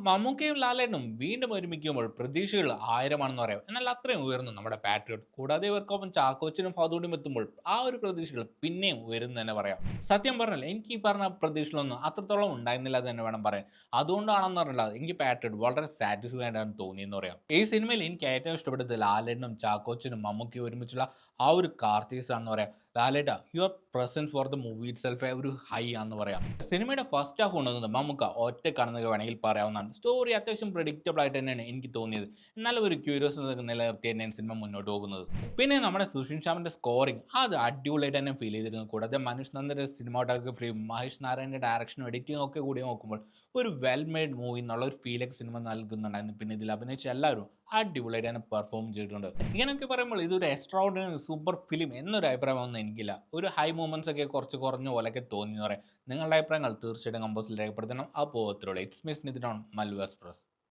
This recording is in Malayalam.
മമ്മൂക്കയും ലാലേട്ടനും വീണ്ടും ഒരുമിക്കുമ്പോൾ പ്രതീക്ഷകൾ ആയിരമാണെന്ന് പറയാം. എന്നാൽ അത്രയും ഉയർന്നു നമ്മുടെ പാട്രിയോട്ട്. കൂടാതെ ഇവർക്കൊപ്പം ചാക്കോച്ചനും ഫാദൂടിയും എത്തുമ്പോൾ ആ ഒരു പ്രതീക്ഷകൾ പിന്നെയും ഉയരുന്നു തന്നെ പറയാം. സത്യം പറഞ്ഞാൽ എനിക്ക് ഈ പറഞ്ഞ പ്രതീക്ഷകളൊന്നും അത്രത്തോളം ഉണ്ടായിരുന്നില്ല എന്ന് തന്നെ വേണം പറയാൻ. അതുകൊണ്ടാണെന്ന് പറഞ്ഞാൽ എനിക്ക് പാട്രിയോട്ട് വളരെ സാറ്റിസ്ഫൈഡ് ആണെന്ന് തോന്നിയെന്ന് പറയാം. ഈ സിനിമയിൽ എനിക്ക് ഏറ്റവും ഇഷ്ടപ്പെട്ടത് ലാലേട്ടനും ചാക്കോച്ചനും മമ്മൂക്കയും ഒരുമിച്ചുള്ള ആ ഒരു കാർച്ചേസ് ആണെന്ന് പറയാം. ലാലേട്ട your presence for the movie itself ഒരു ഹൈ ആണെന്ന് പറയാം. സിനിമയുടെ ഫസ്റ്റ് ഹാഫ് കൊണ്ടുവന്നത് മമ്മൂക്ക ഒറ്റക്കാണെന്ന് വേണമെങ്കിൽ പറയാവുന്നതാണ്. സ്റ്റോറി അത്യാവശ്യം പ്രെഡിക്റ്റബിൾ ആയിട്ട് തന്നെയാണ് എനിക്ക് തോന്നിയത്. എന്നാലും ഒരു ക്യൂരിയോസിറ്റി നിലനിർത്തി തന്നെയാണ് സിനിമ മുന്നോട്ട് പോകുന്നത്. പിന്നെ നമ്മുടെ സുഷിൻ ശ്യാമിന്റെ സ്കോറിംഗ് അത് അടിപൊളിയായിട്ട് തന്നെ ഫീൽ ചെയ്തിരുന്നു. കൂടാതെ മനീഷ് നന്ദന്റെ സിനിമാറ്റോഗ്രഫിയും മഹേഷ് നാരായണന്റെ ഡയറക്ഷനും എഡിറ്റിംഗും ഒക്കെ കൂടി നോക്കുമ്പോൾ ഒരു വെൽ മെയ്ഡ് മൂവി എന്നുള്ള ഒരു ഫീലൊക്കെ സിനിമ നൽകുന്നുണ്ടായിരുന്നു. പിന്നെ ഇതിൽ അഭിനയിച്ച എല്ലാവരും അടിപൊളിയായിട്ട് തന്നെ പെർഫോം ചെയ്തിട്ടുണ്ട്. ഇങ്ങനെയൊക്കെ പറയുമ്പോൾ ഇതൊരു എക്സ്ട്രാ ഓർഡിനറി സൂപ്പർ ഫിലിം എന്നൊരു അഭിപ്രായമൊന്നും എനിക്കില്ല. ഒരു ഹൈ മൂമെന്റ്സ് ഒക്കെ കുറച്ച് കുറഞ്ഞ പോലെയൊക്കെ തോന്നി എന്ന് പറയാം. നിങ്ങളുടെ അഭിപ്രായങ്ങൾ തീർച്ചയായിട്ടും കമ്പോസിൽ രേഖപ്പെടുത്തണം. അപ്പോൾ ഇത്രയുള്ളൂ. It's me Nithin on Mallu express.